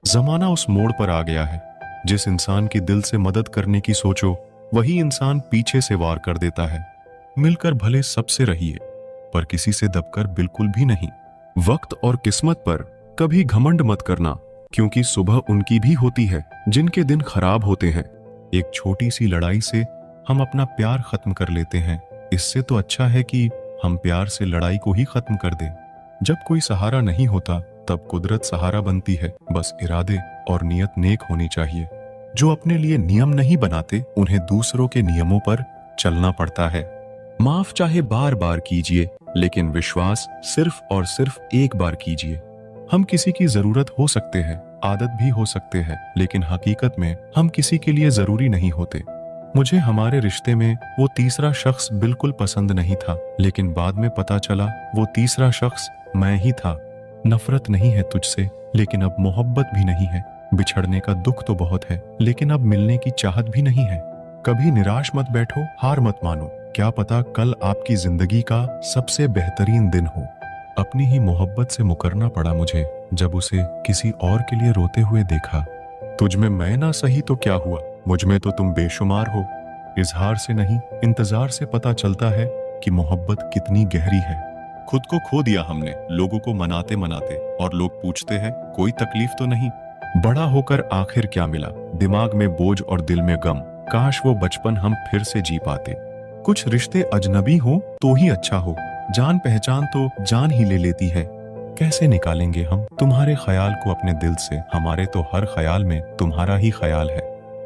जमाना उस मोड़ पर आ गया है, जिस इंसान की दिल से मदद करने की सोचो वही इंसान पीछे से वार कर देता है। मिलकर भले सबसे रहिए, पर किसी से दबकर बिल्कुल भी नहीं। वक्त और किस्मत पर कभी घमंड मत करना, क्योंकि सुबह उनकी भी होती है जिनके दिन खराब होते हैं। एक छोटी सी लड़ाई से हम अपना प्यार खत्म कर लेते हैं। इससे तो अच्छा है कि हम प्यार से लड़ाई को ही खत्म कर दें। जब कोई सहारा नहीं होता तब कुदरत सहारा बनती है। बस इरादे और नियत नेक होनी चाहिए। जो अपने लिए नियम नहीं बनाते उन्हें दूसरों के नियमों पर चलना पड़ता है। माफ चाहे बार बार कीजिए, लेकिन विश्वास सिर्फ और सिर्फ एक बार कीजिए। हम किसी की जरूरत हो सकते हैं, आदत भी हो सकते हैं, लेकिन हकीकत में हम किसी के लिए जरूरी नहीं होते। मुझे हमारे रिश्ते में वो तीसरा शख्स बिल्कुल पसंद नहीं था, लेकिन बाद में पता चला वो तीसरा शख्स मैं ही था। नफरत नहीं है तुझसे, लेकिन अब मोहब्बत भी नहीं है। बिछड़ने का दुख तो बहुत है, लेकिन अब मिलने की चाहत भी नहीं है। कभी निराश मत बैठो, हार मत मानो। क्या पता कल आपकी जिंदगी का सबसे बेहतरीन दिन हो। अपनी ही मोहब्बत से मुकरना पड़ा मुझे, जब उसे किसी और के लिए रोते हुए देखा। तुझ में मैं ना सही तो क्या हुआ, मुझ में तो तुम बेशुमार हो। इजहार से नहीं, इंतजार से पता चलता है कि मोहब्बत कितनी गहरी है। खुद को खो दिया हमने लोगों को मनाते मनाते, और लोग पूछते हैं कोई तकलीफ तो नहीं। बड़ा होकर आखिर क्या मिला, दिमाग में बोझ और दिल में गम। काश वो बचपन हम फिर से जी पाते। कुछ रिश्ते अजनबी हो तो ही अच्छा हो, जान पहचान तो जान ही ले लेती है। कैसे निकालेंगे हम तुम्हारे ख्याल को अपने दिल से, हमारे तो हर ख्याल में तुम्हारा ही ख्याल है।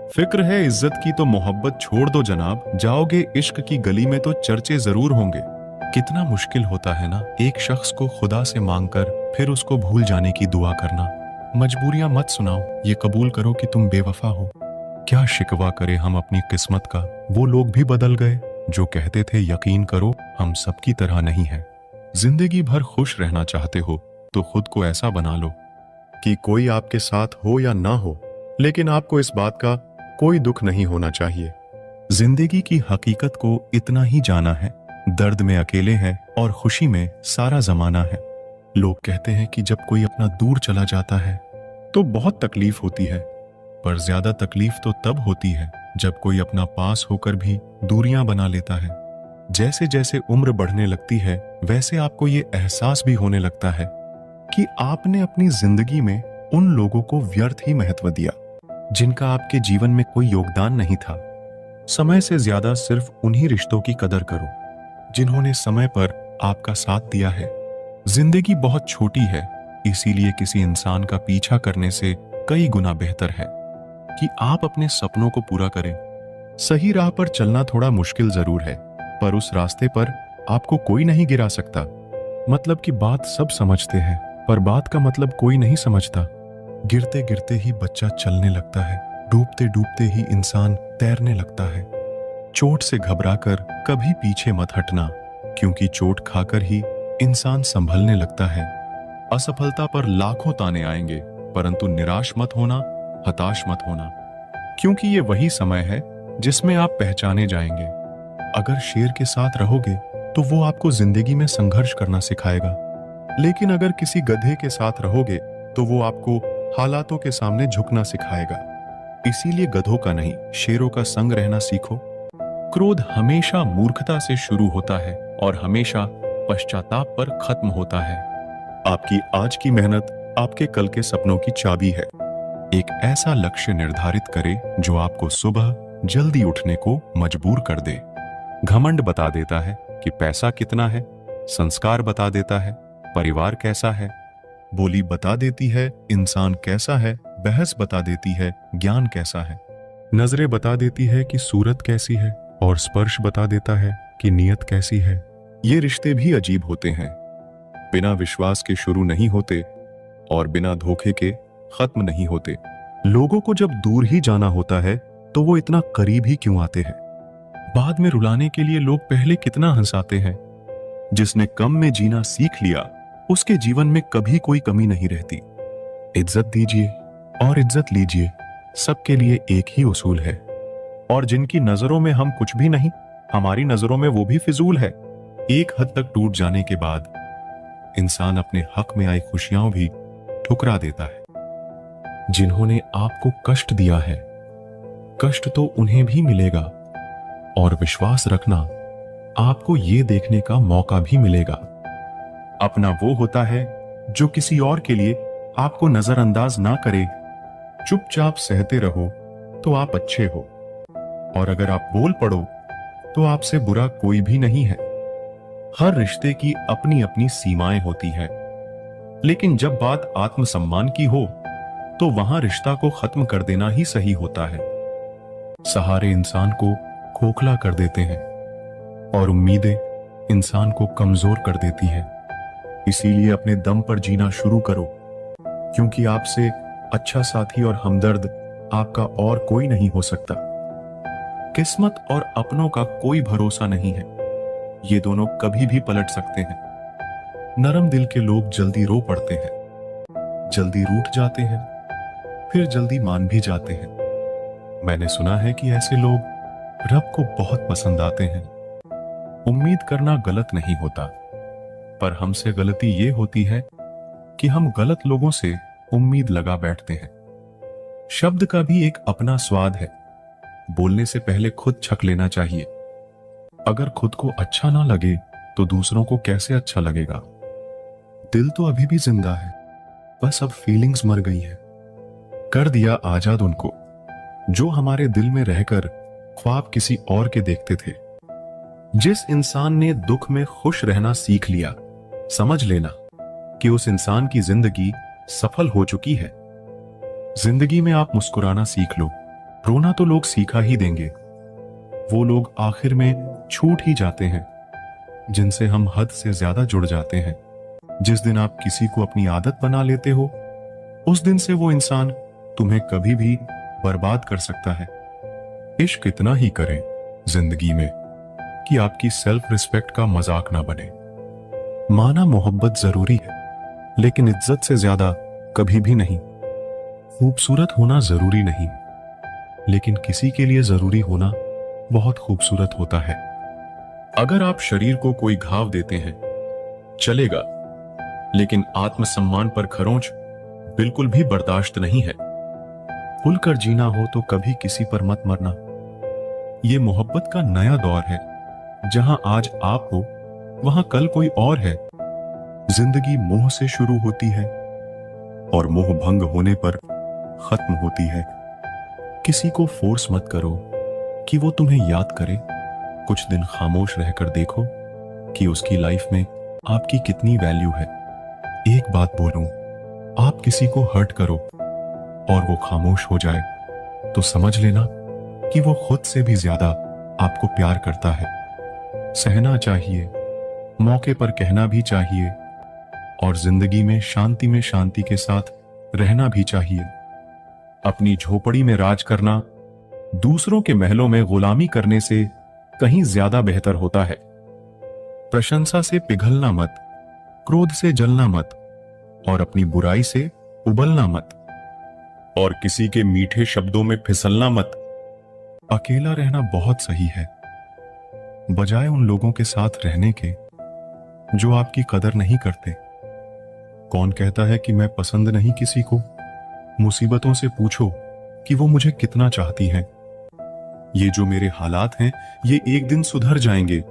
फिक्र है इज्जत की तो मोहब्बत छोड़ दो जनाब, जाओगे इश्क की गली में तो चर्चे जरूर होंगे। कितना मुश्किल होता है ना एक शख्स को खुदा से मांगकर फिर उसको भूल जाने की दुआ करना। मजबूरियां मत सुनाओ, ये कबूल करो कि तुम बेवफा हो। क्या शिकवा करे हम अपनी किस्मत का, वो लोग भी बदल गए जो कहते थे यकीन करो हम सबकी तरह नहीं है। जिंदगी भर खुश रहना चाहते हो तो खुद को ऐसा बना लो कि कोई आपके साथ हो या ना हो, लेकिन आपको इस बात का कोई दुख नहीं होना चाहिए। जिंदगी की हकीकत को इतना ही जाना है, दर्द में अकेले हैं और खुशी में सारा जमाना है। लोग कहते हैं कि जब कोई अपना दूर चला जाता है तो बहुत तकलीफ होती है, पर ज्यादा तकलीफ तो तब होती है जब कोई अपना पास होकर भी दूरियां बना लेता है। जैसे जैसे उम्र बढ़ने लगती है वैसे आपको ये एहसास भी होने लगता है कि आपने अपनी जिंदगी में उन लोगों को व्यर्थ ही महत्व दिया जिनका आपके जीवन में कोई योगदान नहीं था। समय से ज्यादा सिर्फ उन्हीं रिश्तों की कदर करो जिन्होंने समय पर आपका साथ दिया है। जिंदगी बहुत छोटी है, इसीलिए किसी इंसान का पीछा करने से कई गुना बेहतर है कि आप अपने सपनों को पूरा करें। सही राह पर चलना थोड़ा मुश्किल जरूर है, पर उस रास्ते पर आपको कोई नहीं गिरा सकता। मतलब की बात सब समझते हैं, पर बात का मतलब कोई नहीं समझता। गिरते गिरते ही बच्चा चलने लगता है, डूबते डूबते ही इंसान तैरने लगता है। चोट से घबराकर कभी पीछे मत हटना, क्योंकि चोट खाकर ही इंसान संभलने लगता है। असफलता पर लाखों ताने आएंगे, परंतु निराश मत होना, हताश मत होना, क्योंकि ये वही समय है जिसमें आप पहचाने जाएंगे। अगर शेर के साथ रहोगे तो वो आपको जिंदगी में संघर्ष करना सिखाएगा, लेकिन अगर किसी गधे के साथ रहोगे तो वो आपको हालातों के सामने झुकना सिखाएगा। इसीलिए गधों का नहीं, शेरों का संग रहना सीखो। क्रोध हमेशा मूर्खता से शुरू होता है और हमेशा पश्चाताप पर खत्म होता है। आपकी आज की मेहनत आपके कल के सपनों की चाबी है। एक ऐसा लक्ष्य निर्धारित करें जो आपको सुबह जल्दी उठने को मजबूर कर दे। घमंड बता देता है कि पैसा कितना है, संस्कार बता देता है परिवार कैसा है, बोली बता देती है इंसान कैसा है, बहस बता देती है ज्ञान कैसा है, नजरें बता देती है कि सूरत कैसी है, और स्पर्श बता देता है कि नीयत कैसी है। ये रिश्ते भी अजीब होते हैं, बिना विश्वास के शुरू नहीं होते और बिना धोखे के खत्म नहीं होते। लोगों को जब दूर ही जाना होता है तो वो इतना करीब ही क्यों आते हैं। बाद में रुलाने के लिए लोग पहले कितना हंसाते हैं। जिसने कम में जीना सीख लिया उसके जीवन में कभी कोई कमी नहीं रहती। इज्जत दीजिए और इज्जत लीजिए, सबके लिए एक ही उसूल है। और जिनकी नजरों में हम कुछ भी नहीं, हमारी नजरों में वो भी फिजूल है। एक हद तक टूट जाने के बाद इंसान अपने हक में आई खुशियां भी ठुकरा देता है। जिन्होंने आपको कष्ट दिया है, कष्ट तो उन्हें भी मिलेगा, और विश्वास रखना, आपको ये देखने का मौका भी मिलेगा। अपना वो होता है जो किसी और के लिए आपको नजरअंदाज ना करे। चुपचाप सहते रहो तो आप अच्छे हो, और अगर आप बोल पड़ो तो आपसे बुरा कोई भी नहीं है। हर रिश्ते की अपनी अपनी सीमाएं होती है, लेकिन जब बात आत्मसम्मान की हो तो वहां रिश्ता को खत्म कर देना ही सही होता है। सहारे इंसान को खोखला कर देते हैं, और उम्मीदें इंसान को कमजोर कर देती है। इसीलिए अपने दम पर जीना शुरू करो, क्योंकि आपसे अच्छा साथी और हमदर्द आपका और कोई नहीं हो सकता। किस्मत और अपनों का कोई भरोसा नहीं है, ये दोनों कभी भी पलट सकते हैं। नरम दिल के लोग जल्दी रो पड़ते हैं, जल्दी रूठ जाते हैं, फिर जल्दी मान भी जाते हैं। मैंने सुना है कि ऐसे लोग रब को बहुत पसंद आते हैं। उम्मीद करना गलत नहीं होता, पर हमसे गलती ये होती है कि हम गलत लोगों से उम्मीद लगा बैठते हैं। शब्द का भी एक अपना स्वाद है, बोलने से पहले खुद छक लेना चाहिए। अगर खुद को अच्छा ना लगे तो दूसरों को कैसे अच्छा लगेगा। दिल तो अभी भी जिंदा है, बस अब फीलिंग्स मर गई है। कर दिया आजाद उनको जो हमारे दिल में रहकर ख्वाब किसी और के देखते थे। जिस इंसान ने दुख में खुश रहना सीख लिया, समझ लेना कि उस इंसान की जिंदगी सफल हो चुकी है। जिंदगी में आप मुस्कुराना सीख लो, रोना तो लोग सीखा ही देंगे। वो लोग आखिर में छूट ही जाते हैं जिनसे हम हद से ज्यादा जुड़ जाते हैं। जिस दिन आप किसी को अपनी आदत बना लेते हो, उस दिन से वो इंसान तुम्हें कभी भी बर्बाद कर सकता है। इश्क इतना ही करें जिंदगी में कि आपकी सेल्फ रिस्पेक्ट का मजाक ना बने। माना मोहब्बत जरूरी है, लेकिन इज्जत से ज्यादा कभी भी नहीं। खूबसूरत होना जरूरी नहीं, लेकिन किसी के लिए जरूरी होना बहुत खूबसूरत होता है। अगर आप शरीर को कोई घाव देते हैं चलेगा, लेकिन आत्मसम्मान पर खरोंच बिल्कुल भी बर्दाश्त नहीं है। खुलकर जीना हो तो कभी किसी पर मत मरना। ये मोहब्बत का नया दौर है, जहां आज आप हो वहां कल कोई और है। जिंदगी मोह से शुरू होती है और मोह भंग होने पर खत्म होती है। किसी को फोर्स मत करो कि वो तुम्हें याद करे। कुछ दिन खामोश रहकर देखो कि उसकी लाइफ में आपकी कितनी वैल्यू है। एक बात बोलूं, आप किसी को हर्ट करो और वो खामोश हो जाए तो समझ लेना कि वो खुद से भी ज्यादा आपको प्यार करता है। सहना चाहिए, मौके पर कहना भी चाहिए, और जिंदगी में शांति के साथ रहना भी चाहिए। अपनी झोपड़ी में राज करना दूसरों के महलों में गुलामी करने से कहीं ज्यादा बेहतर होता है। प्रशंसा से पिघलना मत, क्रोध से जलना मत, और अपनी बुराई से उबलना मत, और किसी के मीठे शब्दों में फिसलना मत। अकेला रहना बहुत सही है, बजाय उन लोगों के साथ रहने के जो आपकी कदर नहीं करते। कौन कहता है कि मैं पसंद नहीं किसी को? मुसीबतों से पूछो कि वो मुझे कितना चाहती हैं। ये जो मेरे हालात हैं, ये एक दिन सुधर जाएंगे,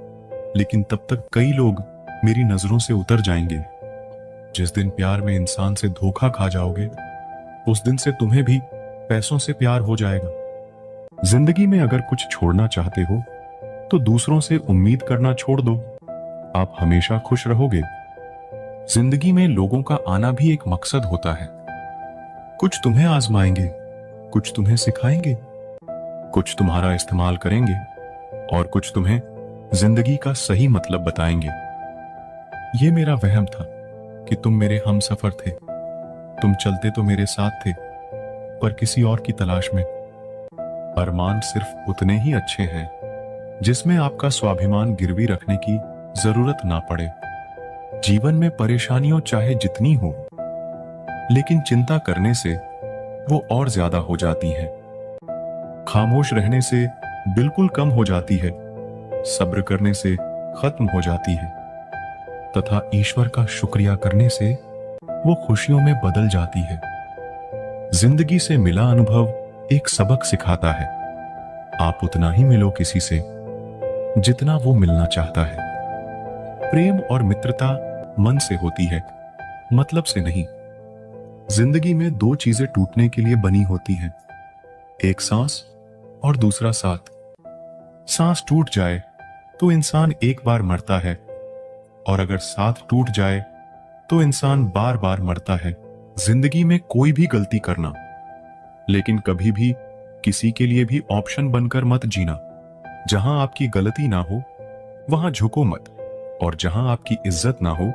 लेकिन तब तक कई लोग मेरी नजरों से उतर जाएंगे। जिस दिन प्यार में इंसान से धोखा खा जाओगे, उस दिन से तुम्हें भी पैसों से प्यार हो जाएगा। जिंदगी में अगर कुछ छोड़ना चाहते हो तो दूसरों से उम्मीद करना छोड़ दो, आप हमेशा खुश रहोगे। जिंदगी में लोगों का आना भी एक मकसद होता है। कुछ तुम्हें आजमाएंगे, कुछ तुम्हें सिखाएंगे, कुछ तुम्हारा इस्तेमाल करेंगे, और कुछ तुम्हें जिंदगी का सही मतलब बताएंगे। ये मेरा वहम था कि तुम मेरे हमसफर थे। तुम चलते तो मेरे साथ थे, पर किसी और की तलाश में। अरमान सिर्फ उतने ही अच्छे हैं जिसमें आपका स्वाभिमान गिरवी रखने की जरूरत ना पड़े। जीवन में परेशानियों चाहे जितनी हो, लेकिन चिंता करने से वो और ज्यादा हो जाती हैं। खामोश रहने से बिल्कुल कम हो जाती है, सब्र करने से खत्म हो जाती है, तथा ईश्वर का शुक्रिया करने से वो खुशियों में बदल जाती है। जिंदगी से मिला अनुभव एक सबक सिखाता है। आप उतना ही मिलो किसी से जितना वो मिलना चाहता है। प्रेम और मित्रता मन से होती है, मतलब से नहीं। जिंदगी में दो चीजें टूटने के लिए बनी होती हैं, एक सांस और दूसरा साथ। सांस टूट जाए तो इंसान एक बार मरता है, और अगर साथ टूट जाए तो इंसान बार बार मरता है। जिंदगी में कोई भी गलती करना, लेकिन कभी भी किसी के लिए भी ऑप्शन बनकर मत जीना। जहां आपकी गलती ना हो वहां झुको मत, और जहां आपकी इज्जत ना हो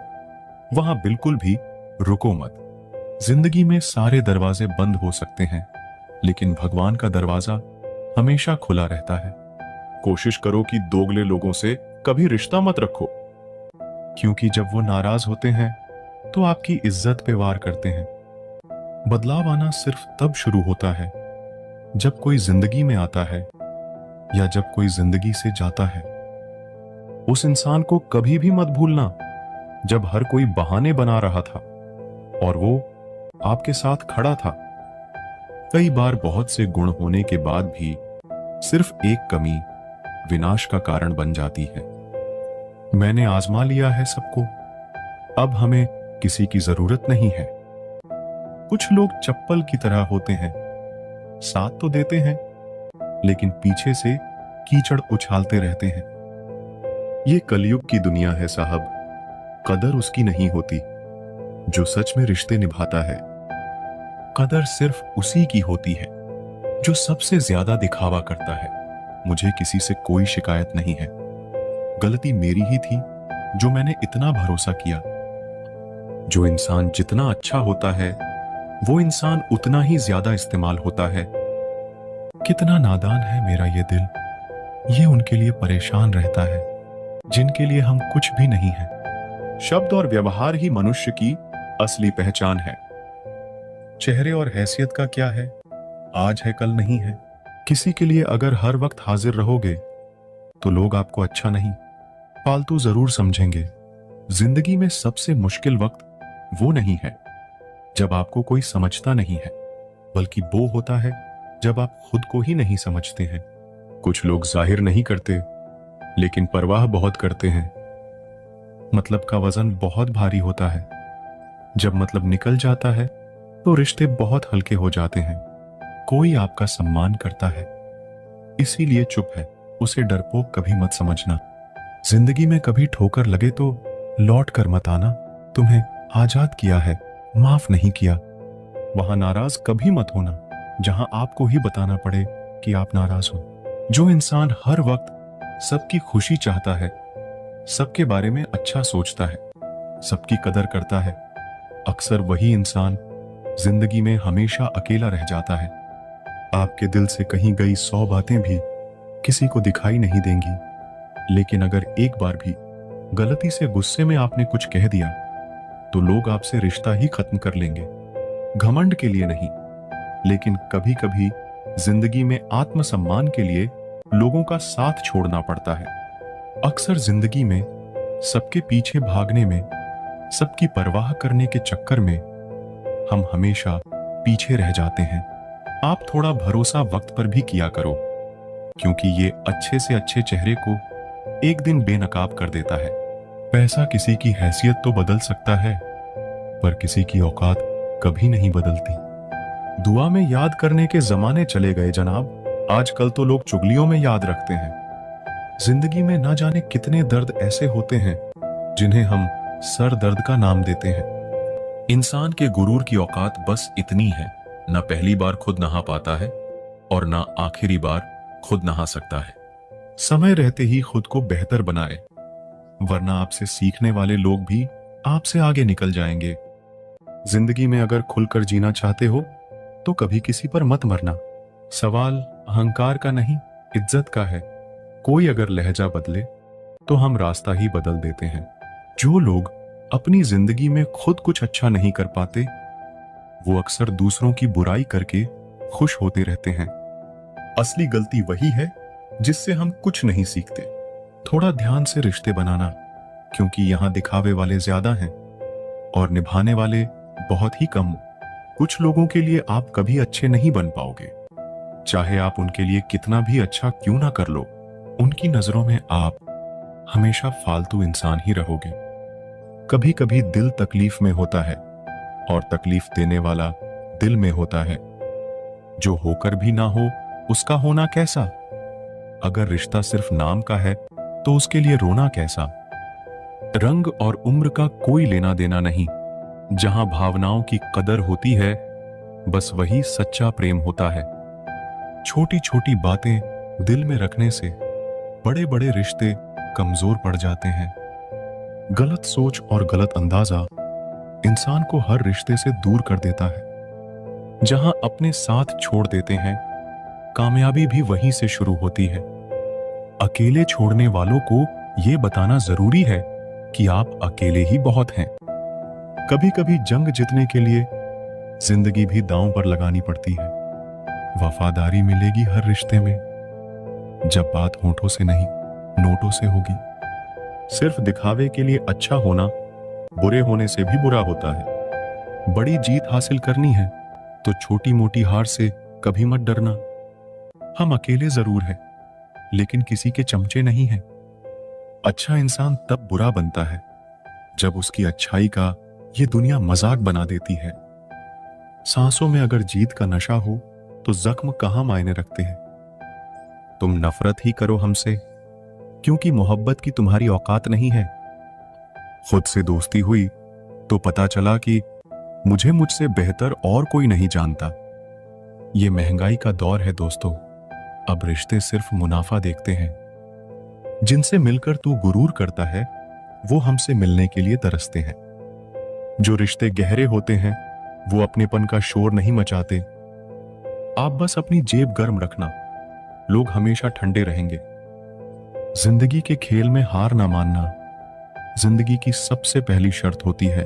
वहां बिल्कुल भी रुको मत। जिंदगी में सारे दरवाजे बंद हो सकते हैं, लेकिन भगवान का दरवाजा हमेशा खुला रहता है। कोशिश करो कि दोगले लोगों से कभी रिश्ता मत रखो, क्योंकि जब वो नाराज होते हैं तो आपकी इज्जत पे वार करते हैं। बदलाव आना सिर्फ तब शुरू होता है जब कोई जिंदगी में आता है, या जब कोई जिंदगी से जाता है। उस इंसान को कभी भी मत भूलना जब हर कोई बहाने बना रहा था और वो आपके साथ खड़ा था। कई बार बहुत से गुण होने के बाद भी सिर्फ एक कमी विनाश का कारण बन जाती है। मैंने आजमा लिया है सबको, अब हमें किसी की जरूरत नहीं है। कुछ लोग चप्पल की तरह होते हैं, साथ तो देते हैं लेकिन पीछे से कीचड़ उछालते रहते हैं। ये कलयुग की दुनिया है साहब, कदर उसकी नहीं होती जो सच में रिश्ते निभाता है। कदर सिर्फ उसी की होती है जो सबसे ज्यादा दिखावा करता है। मुझे किसी से कोई शिकायत नहीं है, गलती मेरी ही थी जो मैंने इतना भरोसा किया। जो इंसान जितना अच्छा होता है वो इंसान उतना ही ज्यादा इस्तेमाल होता है। कितना नादान है मेरा ये दिल, ये उनके लिए परेशान रहता है जिनके लिए हम कुछ भी नहीं है। शब्द और व्यवहार ही मनुष्य की असली पहचान है। चेहरे और हैसियत का क्या है, आज है कल नहीं है। किसी के लिए अगर हर वक्त हाजिर रहोगे तो लोग आपको अच्छा नहीं, फालतू जरूर समझेंगे। जिंदगी में सबसे मुश्किल वक्त वो नहीं है जब आपको कोई समझता नहीं है, बल्कि वो होता है जब आप खुद को ही नहीं समझते हैं। कुछ लोग जाहिर नहीं करते लेकिन परवाह बहुत करते हैं। मतलब का वजन बहुत भारी होता है, जब मतलब निकल जाता है तो रिश्ते बहुत हल्के हो जाते हैं। कोई आपका सम्मान करता है इसीलिए चुप है, उसे डरपोक कभी मत समझना। जिंदगी में कभी ठोकर लगे तो लौट कर मत आना, तुम्हें आजाद किया है, माफ नहीं किया। वहां नाराज कभी मत होना जहां आपको ही बताना पड़े कि आप नाराज हो। जो इंसान हर वक्त सबकी खुशी चाहता है, सबके बारे में अच्छा सोचता है, सबकी कदर करता है, अक्सर वही इंसान जिंदगी में हमेशा अकेला रह जाता है। आपके दिल से कहीं गई 100 बातें भी किसी को दिखाई नहीं देंगी, लेकिन अगर एक बार भी गलती से गुस्से में आपने कुछ कह दिया तो लोग आपसे रिश्ता ही खत्म कर लेंगे। घमंड के लिए नहीं, लेकिन कभी कभी जिंदगी में आत्मसम्मान के लिए लोगों का साथ छोड़ना पड़ता है। अक्सर जिंदगी में सबके पीछे भागने में, सबकी परवाह करने के चक्कर में हम हमेशा पीछे रह जाते हैं। आप थोड़ा भरोसा वक्त पर भी किया करो, क्योंकि ये अच्छे से अच्छे चेहरे को एक दिन बेनकाब कर देता है। पैसा किसी की हैसियत तो बदल सकता है, पर किसी की औकात कभी नहीं बदलती। दुआ में याद करने के जमाने चले गए जनाब, आजकल तो लोग चुगलियों में याद रखते हैं। जिंदगी में ना जाने कितने दर्द ऐसे होते हैं जिन्हें हम सर दर्द का नाम देते हैं। इंसान के गुरूर की औकात बस इतनी है, ना पहली बार खुद नहा पाता है और ना आखिरी बार खुद नहा सकता है। समय रहते ही खुद को बेहतर बनाए, वरना आपसे सीखने वाले लोग भी आपसे आगे निकल जाएंगे। जिंदगी में अगर खुलकर जीना चाहते हो तो कभी किसी पर मत मरना। सवाल अहंकार का नहीं, इज्जत का है। कोई अगर लहजा बदले तो हम रास्ता ही बदल देते हैं। जो लोग अपनी जिंदगी में खुद कुछ अच्छा नहीं कर पाते, वो अक्सर दूसरों की बुराई करके खुश होते रहते हैं। असली गलती वही है जिससे हम कुछ नहीं सीखते। थोड़ा ध्यान से रिश्ते बनाना, क्योंकि यहां दिखावे वाले ज्यादा हैं और निभाने वाले बहुत ही कम। कुछ लोगों के लिए आप कभी अच्छे नहीं बन पाओगे, चाहे आप उनके लिए कितना भी अच्छा क्यों ना कर लो। उनकी नजरों में आप हमेशा फालतू इंसान ही रहोगे। कभी कभी दिल तकलीफ में होता है और तकलीफ देने वाला दिल में होता है। जो होकर भी ना हो उसका होना कैसा। अगर रिश्ता सिर्फ नाम का है तो उसके लिए रोना कैसा। रंग और उम्र का कोई लेना देना नहीं। जहां भावनाओं की कदर होती है बस वही सच्चा प्रेम होता है। छोटी छोटी बातें दिल में रखने से बड़े बड़े रिश्ते कमजोर पड़ जाते हैं। गलत सोच और गलत अंदाजा इंसान को हर रिश्ते से दूर कर देता है। जहां अपने साथ छोड़ देते हैं कामयाबी भी वहीं से शुरू होती है। अकेले छोड़ने वालों को यह बताना जरूरी है कि आप अकेले ही बहुत हैं। कभी कभी जंग जीतने के लिए जिंदगी भी दांव पर लगानी पड़ती है। वफादारी मिलेगी हर रिश्ते में, जब बात होठों से नहीं नोटों से होगी। सिर्फ दिखावे के लिए अच्छा होना बुरे होने से भी बुरा होता है। बड़ी जीत हासिल करनी है तो छोटी मोटी हार से कभी मत डरना। हम अकेले जरूर हैं, लेकिन किसी के चमचे नहीं हैं। अच्छा इंसान तब बुरा बनता है जब उसकी अच्छाई का ये दुनिया मजाक बना देती है। सांसों में अगर जीत का नशा हो तो जख्म कहां मायने रखते हैं। तुम नफरत ही करो हमसे, क्योंकि मोहब्बत की तुम्हारी औकात नहीं है। खुद से दोस्ती हुई तो पता चला कि मुझसे बेहतर और कोई नहीं जानता। ये महंगाई का दौर है दोस्तों, अब रिश्ते सिर्फ मुनाफा देखते हैं। जिनसे मिलकर तू गुरूर करता है वो हमसे मिलने के लिए तरसते हैं। जो रिश्ते गहरे होते हैं वो अपनेपन का शोर नहीं मचाते। आप बस अपनी जेब गर्म रखना, लोग हमेशा ठंडे रहेंगे। जिंदगी के खेल में हार ना मानना जिंदगी की सबसे पहली शर्त होती है।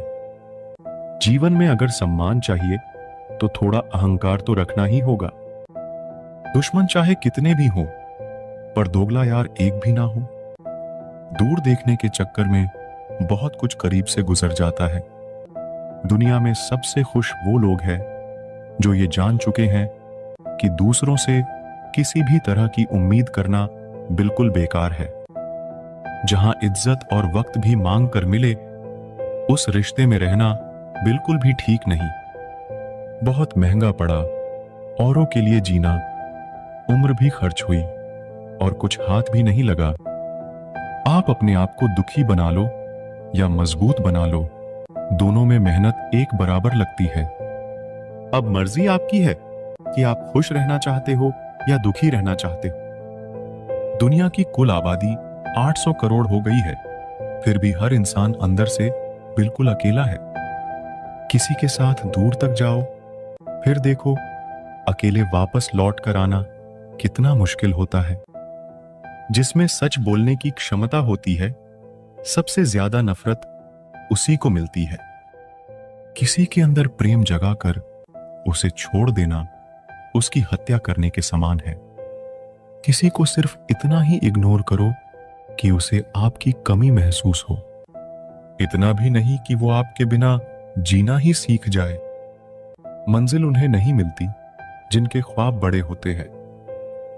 जीवन में अगर सम्मान चाहिए तो थोड़ा अहंकार तो रखना ही होगा। दुश्मन चाहे कितने भी हों, पर दोगला यार एक भी ना हो। दूर देखने के चक्कर में बहुत कुछ करीब से गुजर जाता है। दुनिया में सबसे खुश वो लोग हैं जो ये जान चुके हैं कि दूसरों से किसी भी तरह की उम्मीद करना बिल्कुल बेकार है। जहां इज्जत और वक्त भी मांग कर मिले उस रिश्ते में रहना बिल्कुल भी ठीक नहीं। बहुत महंगा पड़ा औरों के लिए जीना, उम्र भी खर्च हुई और कुछ हाथ भी नहीं लगा। आप अपने आप को दुखी बना लो या मजबूत बना लो, दोनों में मेहनत एक बराबर लगती है। अब मर्जी आपकी है कि आप खुश रहना चाहते हो या दुखी रहना चाहते हो। दुनिया की कुल आबादी 800 करोड़ हो गई है, फिर भी हर इंसान अंदर से बिल्कुल अकेला है। किसी के साथ दूर तक जाओ, फिर देखो अकेले वापस लौट कर आना कितना मुश्किल होता है। जिसमें सच बोलने की क्षमता होती है, सबसे ज्यादा नफरत उसी को मिलती है। किसी के अंदर प्रेम जगाकर उसे छोड़ देना उसकी हत्या करने के समान है। किसी को सिर्फ इतना ही इग्नोर करो कि उसे आपकी कमी महसूस हो, इतना भी नहीं कि वो आपके बिना जीना ही सीख जाए। मंजिल उन्हें नहीं मिलती जिनके ख्वाब बड़े होते हैं,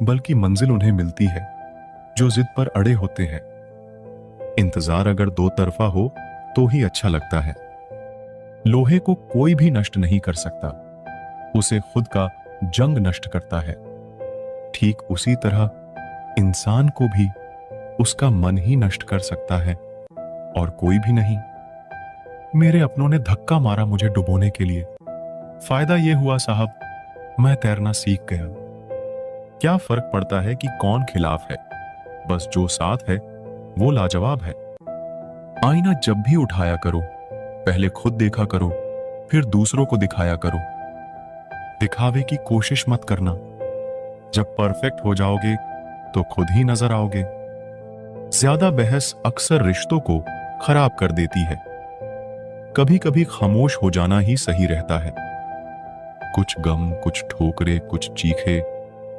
बल्कि मंजिल उन्हें मिलती है जो जिद पर अड़े होते हैं। इंतजार अगर दो तरफा हो तो ही अच्छा लगता है। लोहे को कोई भी नष्ट नहीं कर सकता, उसे खुद का जंग नष्ट करता है। ठीक उसी तरह इंसान को भी उसका मन ही नष्ट कर सकता है और कोई भी नहीं। मेरे अपनों ने धक्का मारा मुझे डुबोने के लिए। फायदा यह हुआ साहब, मैं तैरना सीख गया। क्या फर्क पड़ता है कि कौन खिलाफ है, बस जो साथ है वो लाजवाब है। आईना जब भी उठाया करो पहले खुद देखा करो, फिर दूसरों को दिखाया करो। दिखावे की कोशिश मत करना, जब परफेक्ट हो जाओगे तो खुद ही नजर आओगे। ज्यादा बहस अक्सर रिश्तों को खराब कर देती है। कभी कभी खामोश हो जाना ही सही रहता है। कुछ गम, कुछ ठोकरे, कुछ चीखे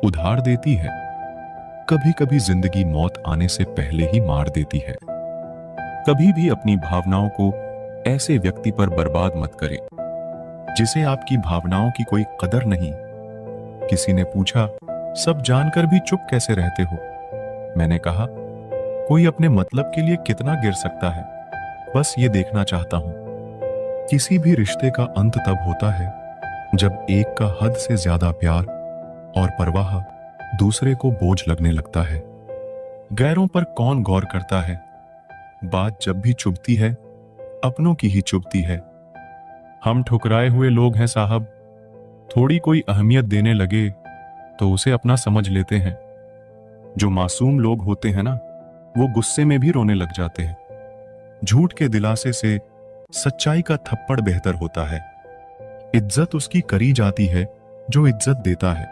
उधार देती है। कभी कभी जिंदगी मौत आने से पहले ही मार देती है। कभी भी अपनी भावनाओं को ऐसे व्यक्ति पर बर्बाद मत करें जिसे आपकी भावनाओं की कोई कदर नहीं। किसी ने पूछा, सब जानकर भी चुप कैसे रहते हो? मैंने कहा, कोई अपने मतलब के लिए कितना गिर सकता है, बस ये देखना चाहता हूं। किसी भी रिश्ते का अंत तब होता है जब एक का हद से ज्यादा प्यार और परवाह दूसरे को बोझ लगने लगता है। गैरों पर कौन गौर करता है? बात जब भी चुभती है, अपनों की ही चुभती है। हम ठुकराए हुए लोग हैं साहब। थोड़ी कोई अहमियत देने लगे तो उसे अपना समझ लेते हैं। जो मासूम लोग होते हैं ना, वो गुस्से में भी रोने लग जाते हैं। झूठ के दिलासे से सच्चाई का थप्पड़ बेहतर होता है। इज्जत उसकी करी जाती है जो इज्जत देता है,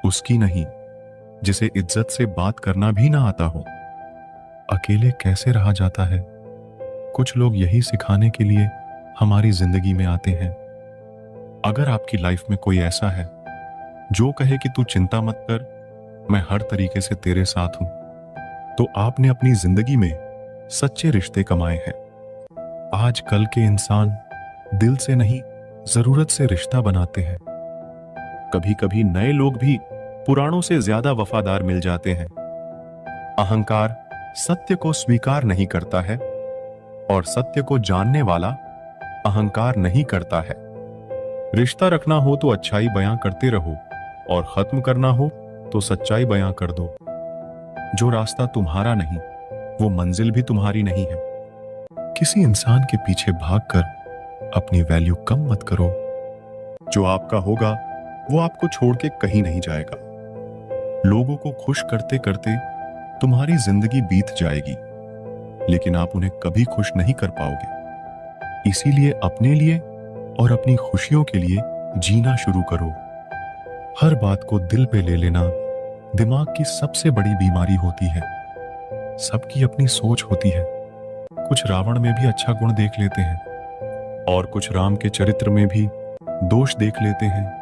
उसकी नहीं जिसे इज्जत से बात करना भी ना आता हो। अकेले कैसे रहा जाता है? कुछ लोग यही सिखाने के लिए हमारी जिंदगी में आते हैं। अगर आपकी लाइफ में कोई ऐसा है जो कहे कि तू चिंता मत कर, मैं हर तरीके से तेरे साथ हूं, तो आपने अपनी जिंदगी में सच्चे रिश्ते कमाए हैं। आजकल के इंसान दिल से नहीं, जरूरत से रिश्ता बनाते हैं। कभी कभी नए लोग भी पुरानों से ज्यादा वफादार मिल जाते हैं। अहंकार सत्य को स्वीकार नहीं करता है और सत्य को जानने वाला अहंकार नहीं करता है। रिश्ता रखना हो तो अच्छाई बयां करते रहो और खत्म करना हो तो सच्चाई बयां कर दो। जो रास्ता तुम्हारा नहीं, वो मंजिल भी तुम्हारी नहीं है। किसी इंसान के पीछे भागकर अपनी वैल्यू कम मत करो। जो आपका होगा वो आपको छोड़ के कहीं नहीं जाएगा। लोगों को खुश करते करते तुम्हारी जिंदगी बीत जाएगी, लेकिन आप उन्हें कभी खुश नहीं कर पाओगे। इसीलिए अपने लिए और अपनी खुशियों के लिए जीना शुरू करो। हर बात को दिल पे ले लेना दिमाग की सबसे बड़ी बीमारी होती है। सबकी अपनी सोच होती है। कुछ रावण में भी अच्छा गुण देख लेते हैं और कुछ राम के चरित्र में भी दोष देख लेते हैं।